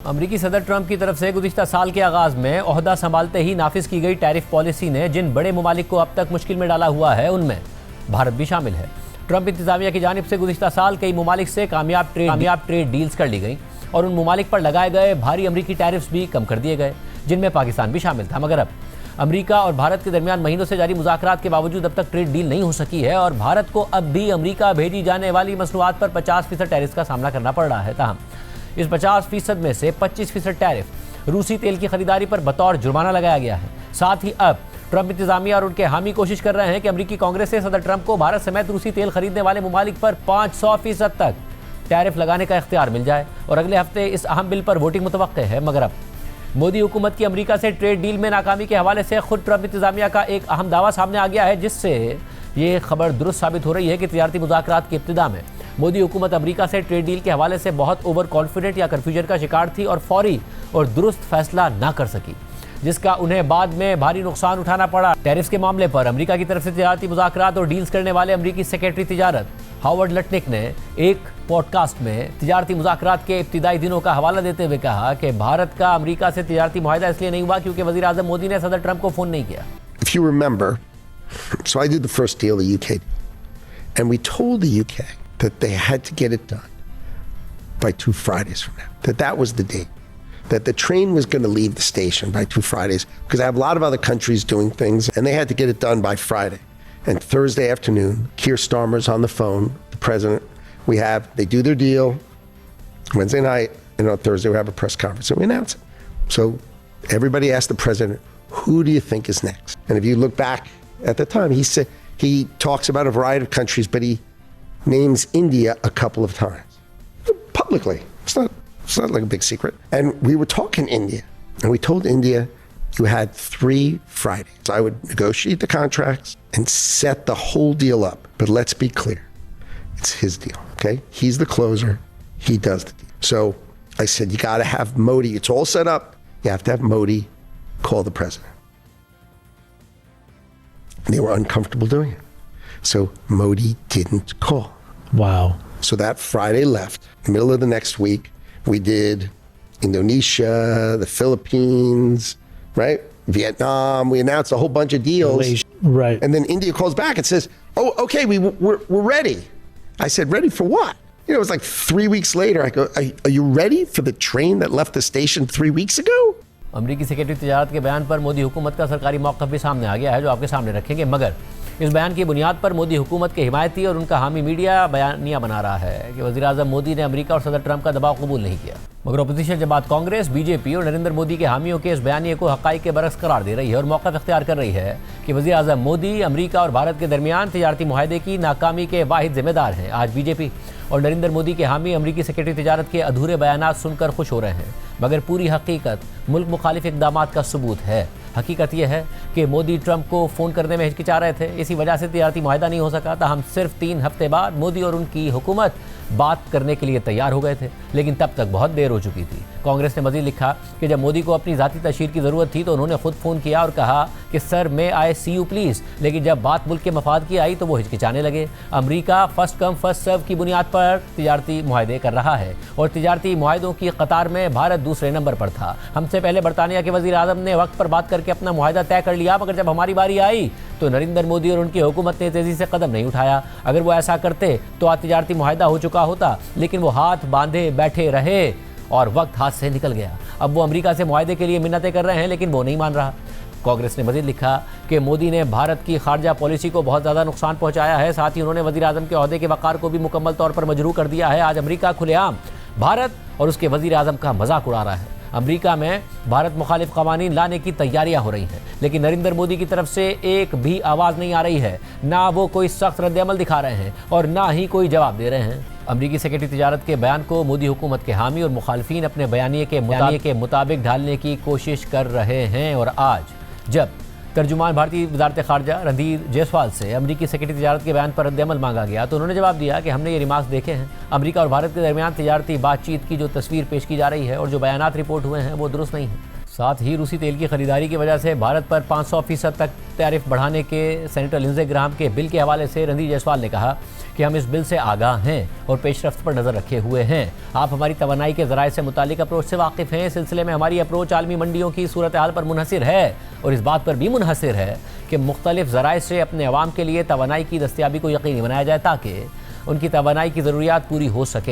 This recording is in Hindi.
अमरीकी सदर ट्रंप की तरफ से गुज़िश्ता साल के आगाज में ओहदा संभालते ही नाफिज की गई टैरिफ पॉलिसी ने जिन बड़े ममालिक को अब तक मुश्किल में डाला हुआ है उनमें भारत भी शामिल है। ट्रंप इंतजामिया की जानिब से गुज़िश्ता साल कई ममालिक से कामयाब ट्रेड डील्स कर ली गई और उन ममालिक पर लगाए गए भारी अमरीकी टैरिफ्स भी कम कर दिए गए, जिनमें पाकिस्तान भी शामिल था। मगर अब अमरीका और भारत के दरमियान महीनों से जारी मुज़ाकरात के बावजूद अब तक ट्रेड डील नहीं हो सकी है और भारत को अब भी अमरीका भेजी जाने वाली मसनूआत पर 50% टैरिफ का सामना करना पड़ रहा है। ताहम इस 50% में से 25% टैरिफ रूसी तेल की खरीदारी पर बतौर जुर्माना लगाया गया है। साथ ही अब ट्रंप इंतजामिया और उनके हामी कोशिश कर रहे हैं कि अमरीकी कांग्रेस से सदर ट्रंप को भारत समेत रूसी तेल खरीदने वाले ममालिक पर 500% तक टैरिफ लगाने का इख्तियार मिल जाए और अगले हफ्ते इस अहम बिल पर वोटिंग मुतवक्के है। मगर अब मोदी हुकूमत की अमरीका से ट्रेड डील में नाकामी के हवाले से खुद ट्रंप इंतजामिया का एक अहम दावा सामने आ गया है, जिससे ये खबर दुरुस्त साबित हो रही है कि तिजारती मुज़ाकरात की इब्तिदा में मोदी हुकूमत अमरीका से ट्रेड डील के हवाले से बहुत ओवर कॉन्फिडेंट या कन्फ्यूजन का शिकार थी और फौरी और दुरुस्त फैसला ना कर सकी, जिसका उन्हें बाद में भारी नुकसान उठाना पड़ा। टैरिफ्स के मामले पर अमरीका की तरफ से तिजारती मुज़ाकरात और डील्स करने वाले अमरीकी सेक्रेटरी तिजारत हावर्ड लटनिक ने एक पॉडकास्ट में तिजारती मुज़ाकरात के इब्तिदाई दिनों का हवाला देते हुए कहा कि भारत का अमरीका से तिजारती मुआहिदा इसलिए नहीं हुआ क्योंकि वज़ीर आज़म मोदी ने सदर ट्रंप को फ़ोन नहीं किया। If you remember, so I did the first deal, the UK, and we told the UK that they had to get it done by 2 Fridays from now, that was the date, that the train was going to leave the station by 2 Fridays, because I have a lot of other countries doing things, and they had to get it done by Friday. And Thursday afternoon, Keir Starmer's on the phone, the president, they do their deal Wednesday night, and on Thursday we have a press conference, and we announce it. So everybody asked the president, who do you think is next? And if you look back at the time, he talks about a variety of countries, but he names India a couple of times publicly. It's not like a big secret. And we were talking India, and we told India you had 3 Fridays. I would negotiate the contracts and set the whole deal up. But let's be clear, it's his deal, okay? He's the closer, he does the deal. So I said, you gotta have Modi, it's all set up, you have to have Modi call the president. And they were uncomfortable doing it. So Modi didn't call. Wow. So that Friday left. Middle of the next week, we did Indonesia, the Philippines, right? Vietnam. We announced a whole bunch of deals. Malaysia. Right. And then India calls back and says, oh, okay, we're ready. I said, ready for what? You know, it was like 3 weeks later. I go, are you ready for the train that left the station 3 weeks ago? अमरीकी सेक्रेटरी तिजारत के बयान पर मोदी हुकूमत का सरकारी मौक़िफ़ भी सामने आ गया है, जो आपके सामने रखेंगे। मगर इस बयान की बुनियाद पर मोदी हुकूमत के हिमायती और उनका हामी मीडिया बयानिया बना रहा है कि वज़ीर आज़म मोदी ने अमरीका और सदर ट्रंप का दबाव कबूल नहीं किया। मगर अपोजिशन जमात कांग्रेस, बीजेपी और नरेंद्र मोदी के हामियों के इस बयानिए को हक़ाइक़ के बरक्स करार दे रही है और मौक़िफ़ इख्तियार कर रही है कि वज़ीर आज़म मोदी अमरीका और भारत के दरमियान तिजारती मुआहिदे की नाकामी के वाहिद ज़िम्मेदार हैं। आज बीजेपी और नरेंद्र मोदी के हामी अमरीकी सेक्रेटरी तिजारत के अधूरे बयानात सुनकर खुश हो रहे हैं, मगर पूरी हकीकत मुल्क मुखालिफ इक़दामात का सबूत है। हकीकत यह है कि मोदी ट्रंप को फ़ोन करने में हिचकिचा रहे थे, इसी वजह से तिजारती मुआहिदा नहीं हो सका था। हम सिर्फ 3 हफ्ते बाद मोदी और उनकी हुकूमत बात करने के लिए तैयार हो गए थे, लेकिन तब तक बहुत देर हो चुकी थी। कांग्रेस ने मज़ीद लिखा कि जब मोदी को अपनी ज़ाती तशहीर की ज़रूरत थी तो उन्होंने खुद फ़ोन किया और कहा कि सर मैं आई सी यू प्लीज़, लेकिन जब बात मुल्क के मफाद की आई तो वो हिचकिचाने लगे। अमरीका फर्स्ट कम फर्स्ट सर्व की बुनियाद पर तिजारती मुआहिदे कर रहा है और तिजारती मुआहिदों की कतार में भारत दूसरे नंबर पर था। हमसे पहले बरतानिया के वज़ीर आज़म ने वक्त पर बात करके अपना मुआहिदा तय कर लिया, मगर जब हमारी बारी आई तो नरेंद्र मोदी और उनकी हुकूमत ने तेज़ी से कदम नहीं उठाया। अगर वो ऐसा करते तो आज तिजारती मुआहिदा हो चुका होता, लेकिन वो हाथ बांधे बैठे रहे और वक्त हाथ से निकल गया। अब वो अमेरिका से मुआहिदे के लिए मिन्नतें कर रहे हैं, लेकिन वो नहीं मान रहा। कांग्रेस ने मज़ीद लिखा कि मोदी ने भारत की खारजा पॉलिसी को बहुत ज़्यादा नुकसान पहुँचाया है, साथ ही उन्होंने वज़ीर आज़म के ओहदे के वक़ार को भी मुकम्मल तौर पर मजरूह कर दिया है। आज अमेरिका खुलेआम भारत और उसके वज़ीर आज़म का मजाक उड़ा रहा है। अमरीका में भारत मुखालिफ क़वानीन लाने की तैयारियां हो रही हैं, लेकिन नरेंद्र मोदी की तरफ से एक भी आवाज़ नहीं आ रही है। ना वो कोई सख्त रद्द-ए-अमल दिखा रहे हैं और ना ही कोई जवाब दे रहे हैं। अमरीकी सेक्रेटरी तिजारत के बयान को मोदी हुकूमत के हामी और मुखालफीन अपने बयानिए के मुताबिक ढालने की कोशिश कर रहे हैं। और आज जब तर्जुमान भारतीय वज़ारत ख़ारजा रणधीर जायसवाल से अमरीकी सेक्रेटरी तिजारत के बयान पर रद्द-ए-अमल मांगा गया तो उन्होंने जवाब दिया कि हमने ये रिमार्क्स देखे हैं। अमरीका और भारत के दरमियान तिजारती बातचीत की जो तस्वीर पेश की जा रही है और जो बयानात रिपोर्ट हुए हैं वो दुरुस्त नहीं है। साथ ही रूसी तेल की खरीदारी की वजह से भारत पर 500% तक टैरिफ बढ़ाने के सेनेटर लिंडसे ग्राहम के बिल के हवाले से रणधीर जायसवाल ने कहा कि हम इस बिल से आगाह हैं और पेशरफ्त पर नज़र रखे हुए हैं। आप हमारी तवानाई के ज़राए से मुतालिक अप्रोच से वाकिफ़ हैं। इस सिलसिले में हमारी अप्रोच आलमी मंडियों की सूरत हाल पर मुनहसिर है और इस बात पर भी मुनहसिर है कि मुख्तलिफ ज़राए से अपने अवाम के लिए तवानाई की दस्तयाबी को यकीनी बनाया जाए ताकि उनकी तवानाई की ज़रूरियात पूरी हो सकें।